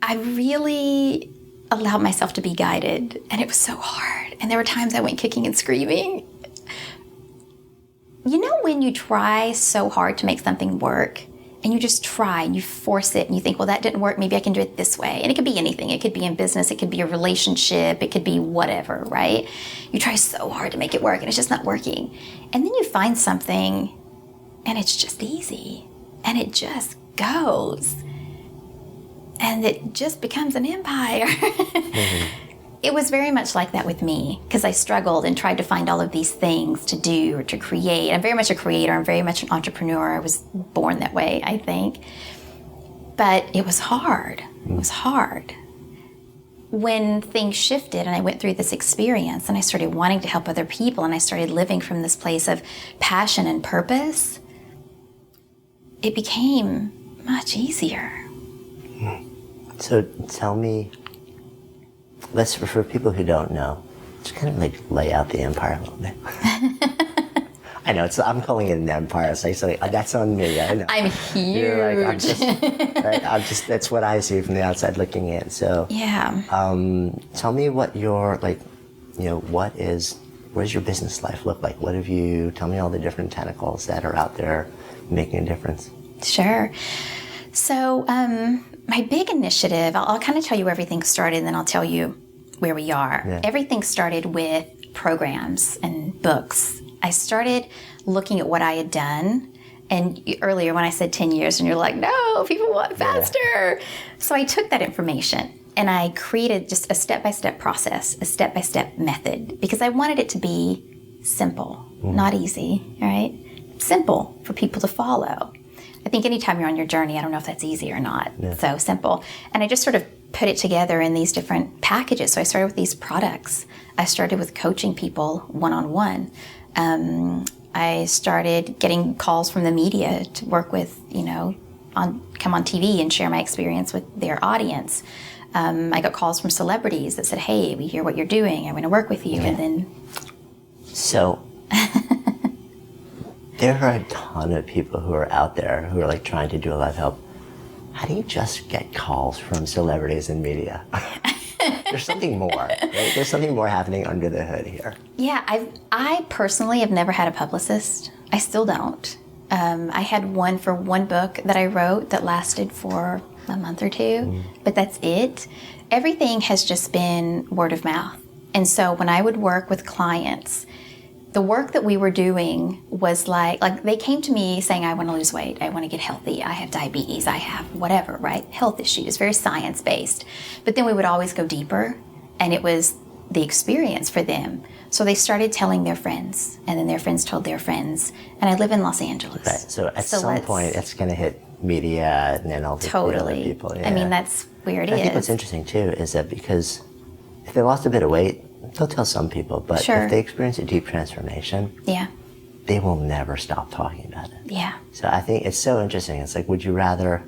I really allowed myself to be guided, and it was so hard. And there were times I went kicking and screaming. When you try so hard to make something work, and you just try and you force it, and you think, well, that didn't work, maybe I can do it this way. And it could be anything. It could be in business, it could be a relationship, it could be whatever, right? You try so hard to make it work, and it's just not working. And then you find something, and it's just easy. And it just goes. and it just becomes an empire. It was very much like that with me, because I struggled and tried to find all of these things to do or to create. I'm very much a creator. I'm very much an entrepreneur. I was born that way, I think. But it was hard. It was hard. When things shifted and I went through this experience and I started wanting to help other people and I started living from this place of passion and purpose, it became much easier. So tell me, for people who don't know, just kind of like lay out the empire a little bit. I know, I'm calling it an empire, so that's on me. I know. I'm huge. You're like, that's what I see from the outside looking in. So, yeah. Tell me what your, what does your business life look like? Tell me all the different tentacles that are out there making a difference. Sure. So, my big initiative, I'll kind of tell you where everything started, and then I'll tell you where we are. Yeah. Everything started with programs and books. I started looking at what I had done. And earlier when I said 10 years, and you're like, no, people want faster. Yeah. So I took that information and I created just a step-by-step process, a step-by-step method, because I wanted it to be simple, not easy, right? Simple for people to follow. I think anytime you're on your journey, I don't know if that's easy or not. Yeah. So simple. And I just sort of put it together in these different packages. So I started with these products. I started with coaching people one-on-one. I started getting calls from the media to work with, come on TV and share my experience with their audience. I got calls from celebrities that said, hey, we hear what you're doing. I want to work with you. Yeah. And then... So... There are a ton of people who are out there who are trying to do a lot of help. How do you just get calls from celebrities and media? There's something more, right? There's something more happening under the hood here. Yeah, I personally have never had a publicist. I still don't. I had one for one book that I wrote that lasted for a month or two, but that's it. Everything has just been word of mouth. And so when I would work with clients, the work that we were doing was like they came to me saying, I want to lose weight, I want to get healthy, I have diabetes, I have whatever, right? Health issues, very science-based. But then we would always go deeper, and it was the experience for them. So they started telling their friends, and then their friends told their friends. And I live in Los Angeles. Right. So at some point, it's going to hit media and then all the other people. Yeah. I mean, that's where it is. I think what's interesting, too, is that because if they lost a bit of weight, they'll tell some people, but if they experience a deep transformation, they will never stop talking about it. Yeah. So I think it's so interesting. It's like, would you rather,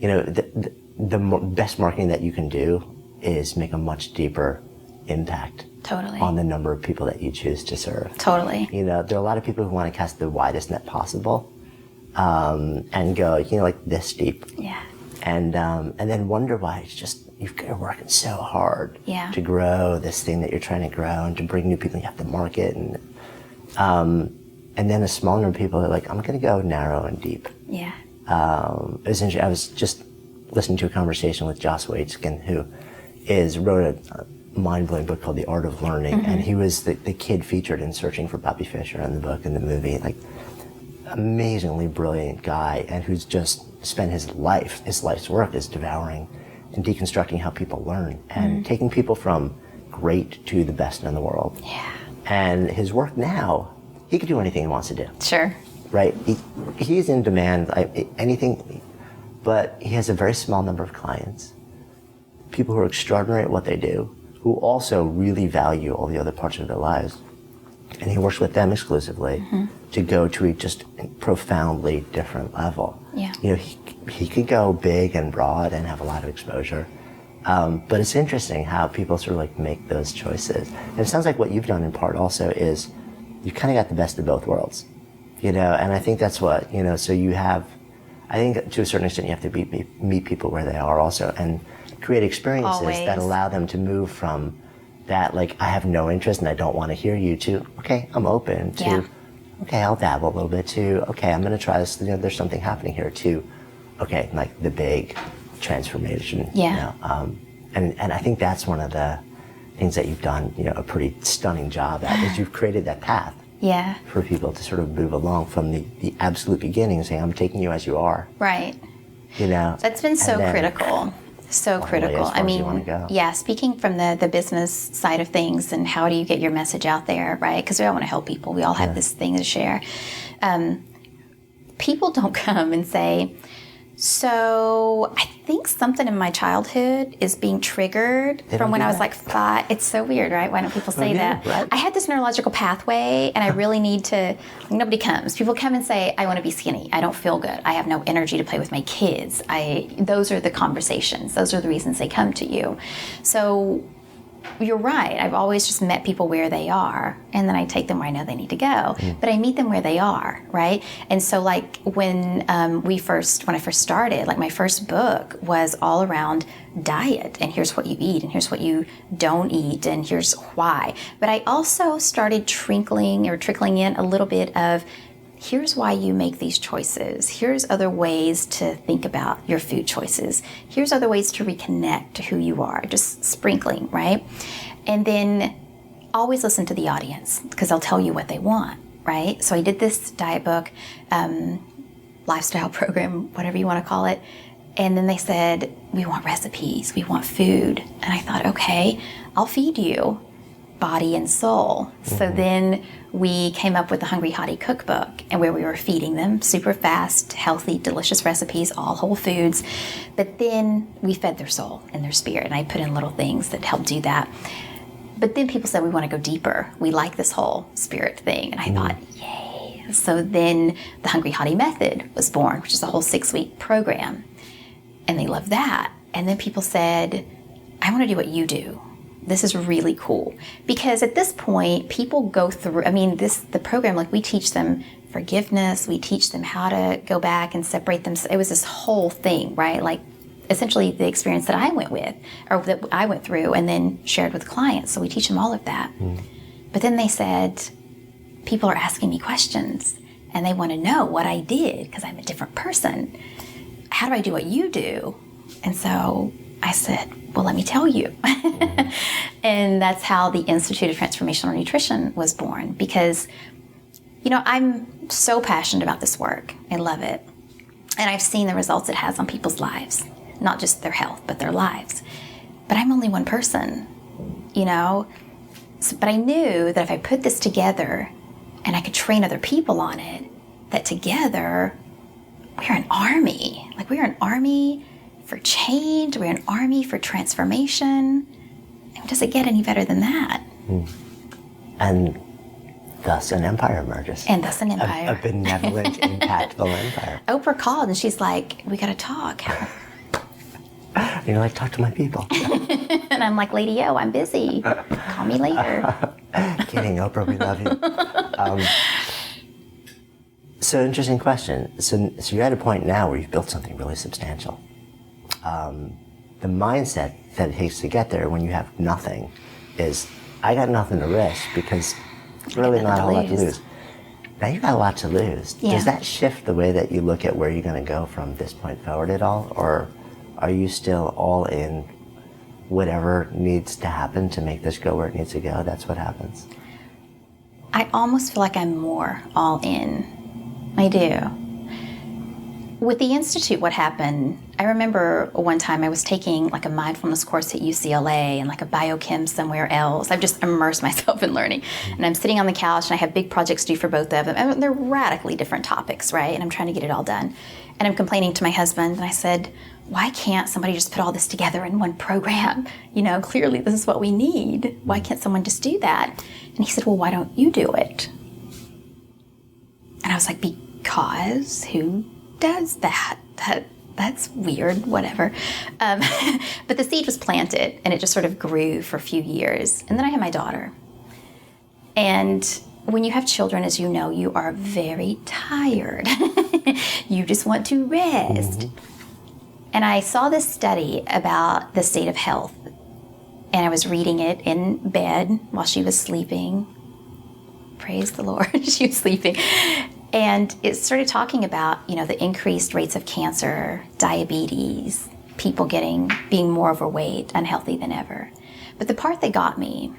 the best marketing that you can do is make a much deeper impact on the number of people that you choose to serve. Totally. There are a lot of people who want to cast the widest net possible and go, this deep. Yeah. And then wonder why it's just, you're working so hard to grow this thing that you're trying to grow and to bring new people. You have to market, and then a small number of people are like, I'm going to go narrow and deep. Yeah. It was interesting. I was just listening to a conversation with Joss Waitzkin, who wrote a mind-blowing book called The Art of Learning, and he was the kid featured in Searching for Bobby Fischer in the book and the movie. Amazingly brilliant guy, and who's just spent his life's work is devouring and deconstructing how people learn and taking people from great to the best in the world. Yeah. And his work now, he could do anything he wants to do. Sure. Right? He's in demand, anything, but he has a very small number of clients, people who are extraordinary at what they do, who also really value all the other parts of their lives. And he works with them exclusively to go to a just profoundly different level. Yeah. He could go big and broad and have a lot of exposure. But it's interesting how people sort of make those choices. And it sounds like what you've done in part also is you kind of got the best of both worlds, and I think that's what, so you have, I think to a certain extent you have to meet people where they are also and create experiences that allow them to move from that, I have no interest and I don't want to hear you, to, okay, I'm open, to, okay, I'll dabble a little bit, to, okay, I'm going to try this, there's something happening here, to, okay, the big transformation. Yeah. And I think that's one of the things that you've done, a pretty stunning job at, is you've created that path for people to sort of move along from the absolute beginning, saying, I'm taking you as you are. Right. That's been so critical. So Only critical. as far as you want to go. Yeah, speaking from the business side of things and how do you get your message out there, right? Because we all want to help people. We all have this thing to share. People don't come and say, so I think something in my childhood is being triggered from when I was like 5. It's so weird, right? Why don't people say that? Right. I had this neurological pathway and I really need to, nobody comes. People come and say, I want to be skinny. I don't feel good. I have no energy to play with my kids. Those are the conversations. Those are the reasons they come to you. So you're right. I've always just met people where they are, and then I take them where I know they need to go. But I meet them where they are, right? And so, like when I first started, like my first book was all around diet, and here's what you eat, and here's what you don't eat, and here's why. But I also started trickling in a little bit of, here's why you make these choices. Here's other ways to think about your food choices. Here's other ways to reconnect to who you are, just sprinkling, right? And then always listen to the audience because they'll tell you what they want, right? So I did this diet book, lifestyle program, whatever you want to call it. And then they said, we want recipes, we want food. And I thought, okay, I'll feed you body and soul. So then we came up with the Hungry Hottie cookbook, and where we were feeding them super fast, healthy, delicious recipes, all whole foods. But then we fed their soul and their spirit, and I put in little things that helped do that. But then people said, we want to go deeper. We like this whole spirit thing. And I thought, yay. So then the Hungry Hottie method was born, which is a whole 6-week program. And they loved that. And then people said, I want to do what you do. This is really cool. Because at this point, people go through, the program, like we teach them forgiveness, we teach them how to go back and separate them. It was this whole thing, right? Like essentially the experience that I went through and then shared with clients. So we teach them all of that. But then they said, people are asking me questions and they want to know what I did because I'm a different person. How do I do what you do? And so I said, well, let me tell you. And that's how the Institute of Transformational Nutrition was born because, I'm so passionate about this work. I love it. And I've seen the results it has on people's lives, not just their health, but their lives. But I'm only one person, but I knew that if I put this together and I could train other people on it, that together we're an army. Like we're an army for change, we're an army for transformation. And does it get any better than that? And thus an empire emerges. And thus an empire. A benevolent, impactful empire. Oprah called and she's like, we gotta talk. And you're like, talk to my people. And I'm like, Lady O, I'm busy. Call me later. Kidding, Oprah, we love you. So interesting question. So you're at a point now where you've built something really substantial. The mindset that it takes to get there when you have nothing is, I got nothing to risk because really not a whole lot to lose. Now you got a lot to lose. Yeah. Does that shift the way that you look at where you're going to go from this point forward at all? Or are you still all in whatever needs to happen to make this go where it needs to go? That's what happens. I almost feel like I'm more all in. I do. With the Institute, what happened, I remember one time I was taking like a mindfulness course at UCLA and like a biochem somewhere else. I've just immersed myself in learning. And I'm sitting on the couch and I have big projects due for both of them. And they're radically different topics, right? And I'm trying to get it all done. And I'm complaining to my husband and I said, why can't somebody just put all this together in one program? Clearly this is what we need. Why can't someone just do that? And he said, well, why don't you do it? And I was like, because who does that? That's weird, whatever. But the seed was planted and it just sort of grew for a few years. And then I had my daughter. And when you have children, as you know, you are very tired. You just want to rest. Mm-hmm. And I saw this study about the state of health. And I was reading it in bed while she was sleeping. Praise the Lord, she was sleeping. And it started talking about, the increased rates of cancer, diabetes, people being more overweight, unhealthy than ever. But the part that got me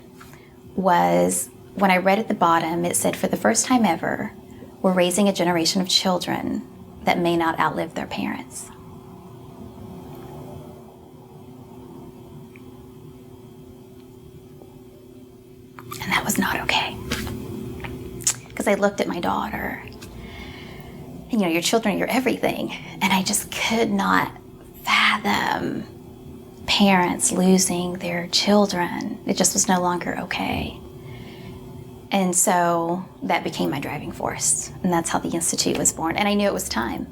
was when I read at the bottom, it said, for the first time ever, we're raising a generation of children that may not outlive their parents. was not okay. Because I looked at my daughter, and, your children are your everything. And I just could not fathom parents losing their children. It just was no longer okay. And so that became my driving force. And that's how the Institute was born. And I knew it was time.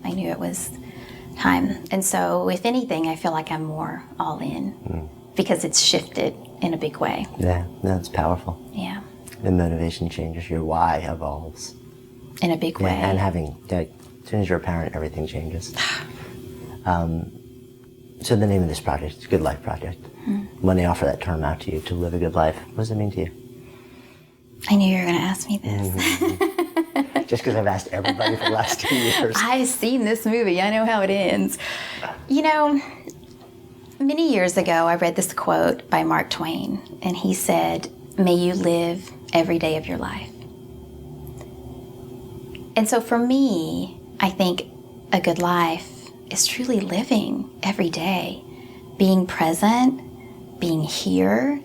And so, if anything, I feel like I'm more all in because it's shifted in a big way. Yeah, that's powerful. Yeah. The motivation changes, your why evolves. In a big way. Yeah, and as soon as you're a parent, everything changes. So the name of this project is Good Life Project. When they offer that term out to you, to live a good life, what does it mean to you? I knew you were going to ask me this. Just because I've asked everybody for the last 2 years. I've seen this movie. I know how it ends. Many years ago, I read this quote by Mark Twain, and he said, "May you live every day of your life." And so for me, I think a good life is truly living every day, being present, being here,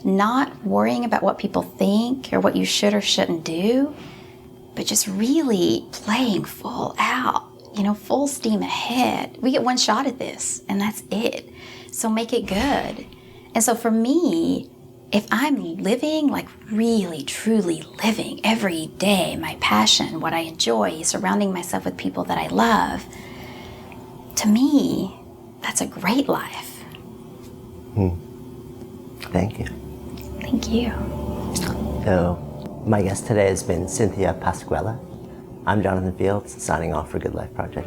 not worrying about what people think or what you should or shouldn't do, but just really playing full out, full steam ahead. We get one shot at this, and that's it. So make it good. And so for me, if I'm living, like really, truly living every day, my passion, what I enjoy, surrounding myself with people that I love, to me, that's a great life. Thank you. Thank you. So, my guest today has been Cynthia Pasquella. I'm Jonathan Fields, signing off for Good Life Project.